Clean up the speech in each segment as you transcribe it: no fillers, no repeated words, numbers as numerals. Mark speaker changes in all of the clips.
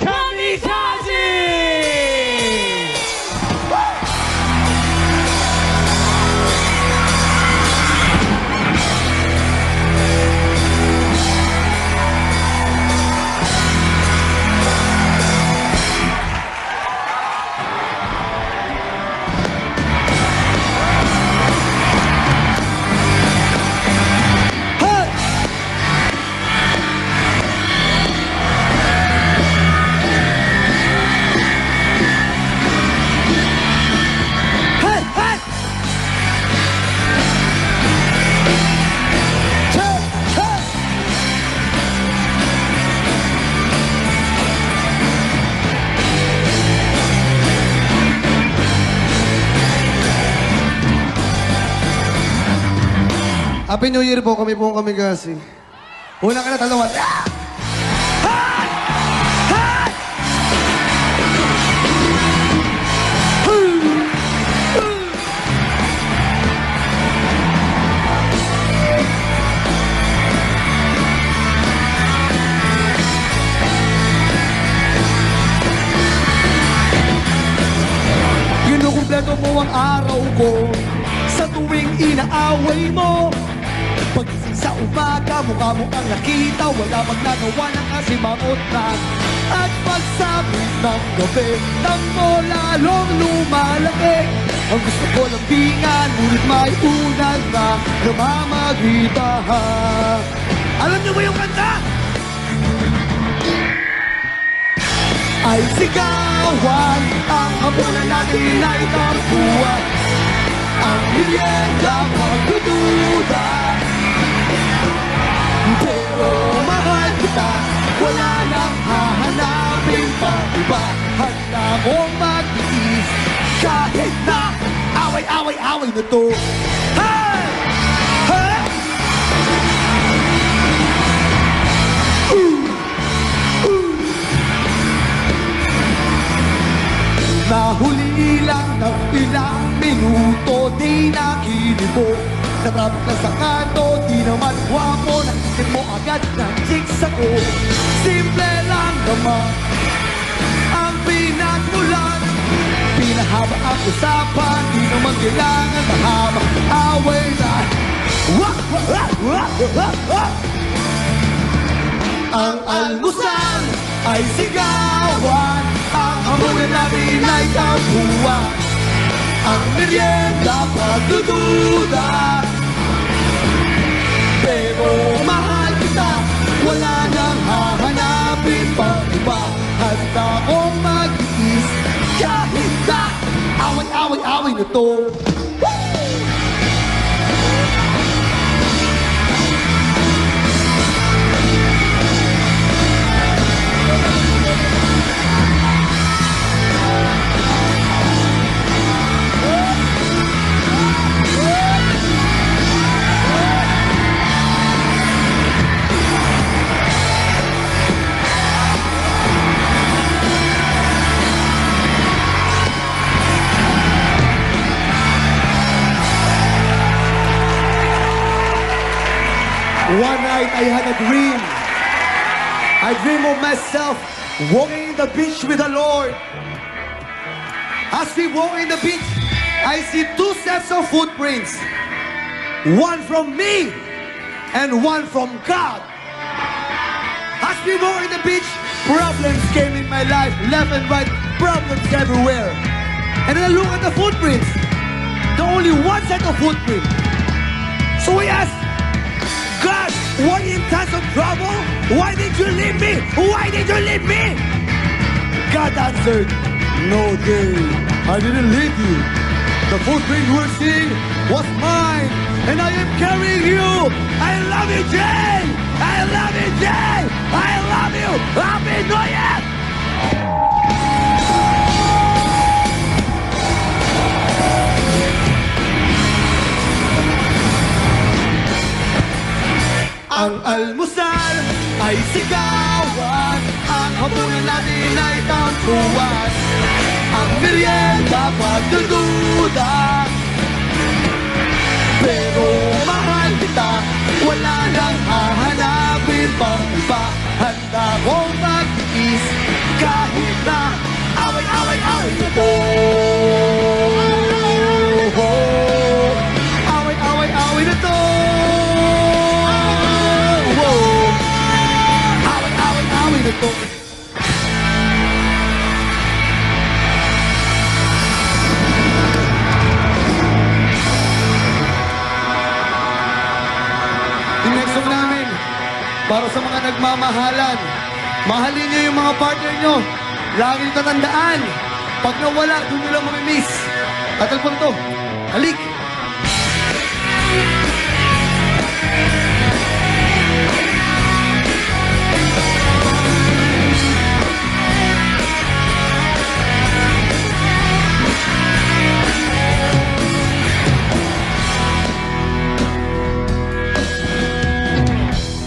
Speaker 1: Kamikaze!
Speaker 2: Happy New Year po, kami po ang Kamikaze. Una ka na talawan. Ah!
Speaker 1: Hay! Hay!
Speaker 2: Kinukumpleto mo ang araw ko sa tuwing inaaway mo. Pagising sa umaga, mukha mo ang nakita, wala mang nagawa ng kasimangot na. At pagsabi ng gabi, nang mo lalong lumalaki. Ang gusto ko lang bingan, ngunit may unang na namamagitan. Alam niyo ba yung kanta? Ay sigawan, ang hapunan natin ay tampuan. Ang merienda magdududa. Pero mahal kita, wala nang hahanapin pa iba. Handa kong mag-iis kahit na away-away-away na to. Hey! Hey! Nahuli lang ng ilang minuto, di nakilibo. Sarap na sa kanto, di naman guwapo. Naisip mo agad ng chicks ako. Simple lang naman ang pinagmulan. Pinahaba ang usapan, di naman kailangan mahaba. Away na ang almusal ay sigawan. Ang hamunan natin ay tampuan. Ang merienda pagdududa. Pero mahal kita, wala nang hahanapin pa iba. Handa kong mag-iis kahit na away-away-away na to. One night I had a dream. I dream of myself walking in the beach with the Lord. As we walk in the beach, I see two sets of footprints. One from me and one from God. As we walk in the beach, problems came in my life, left and right, problems everywhere. And then I look at the footprints. There only one set of footprints. So we asked, God, were you in times of trouble? Why did you leave me? Why did you leave me? God answered, no, Dave, I didn't leave you. The footprint you were seeing was mine, and I am carrying you. I love you, Jay. I love you, Jay. I love you. Happy New Year. Ang almusal ay sigawan. Ang hapunan natin ay tampuan. Ang merienda pagdududa. Pero mahal kita, wala nang hahanapin pang iba. Handa kong mag-is nagmamahalan. Mahalin niyo yung mga partner niyo. Lagi tatandaan. Pag nawala, doon nyo lang mamimiss. At ang punto, halik!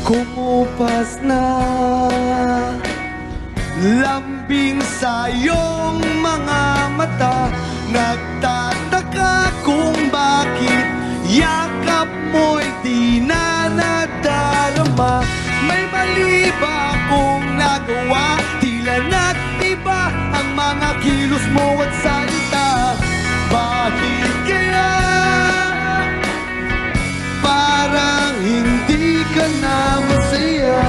Speaker 2: Kumupas na lambing sa iyong mga mata. Nagtataka kung bakit yakap mo'y di na nadarama. May mali ba akong nagawa? Tila nag-iba ang mga kilos mo at salita. Bakit kaya parang hindi ka na masaya?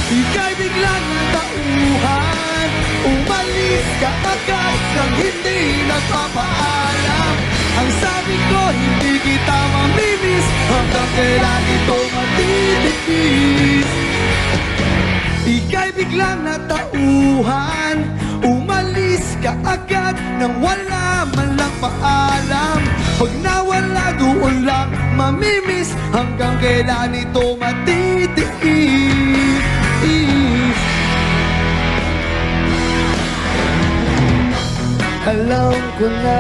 Speaker 2: Ika'y biglang natauhan. Umalis ka agad nang hindi nagpapaalam. Ang sabi ko, hindi kita mamimiss. Hanggang kailan ito matitiis? Ika'y biglang natauhan. Umalis ka agad nang wala man lang paalam. Pag nawala doon lang mamimiss. Hanggang kailan ito matitiis? Alam ko na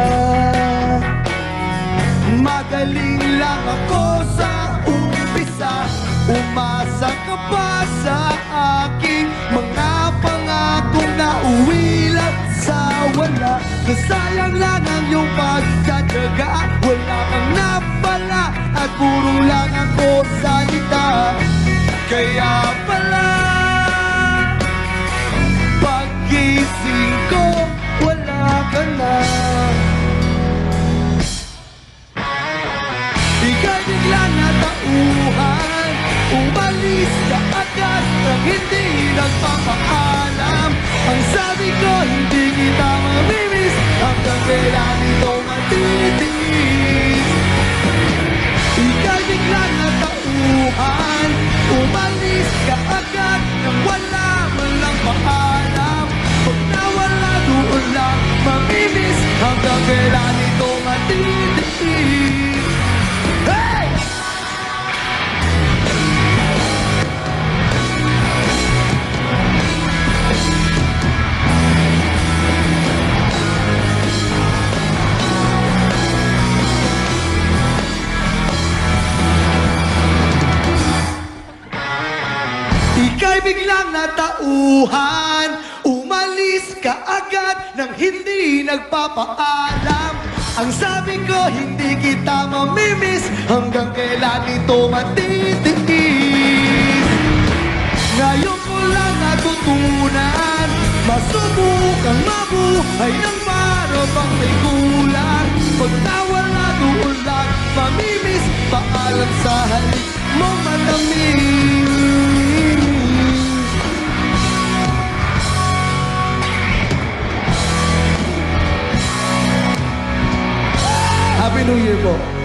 Speaker 2: magaling lang ako sa umpisa. Umasa ka pa sa aking mga pangakong nauwi lang sa wala. Nasayang lang ang iyong pagkatyaga. Wala kang napala at puro lang ako salita. Kaya pala pag-gising ko wala ka na. Ika'y biglang natauhan. Umalis ka agad nang hindi nagpapaalam. Ang sabi ko, hindi kita mamimiss. Hanggang kailan ito matitiis? Ika'y biglang natauhan. Umalis ka agad nang wala man lang paalam. Pag nawala doon lang mamimiss. Hanggang kailan ito matitiis? Hey! Ika'y biglang natauhan. Umalis ka agad nang hindi nagpapaalam. Ang sabi ko, hindi kita mamimiss. Hanggang kailan ito matitiis? Ngayon ko lang natutunan. Masubukang mabuhay ng para bang may kulang. Pag nawala doon lang mamimiss. Paalam sa halik mo matamis. Happy New Year po.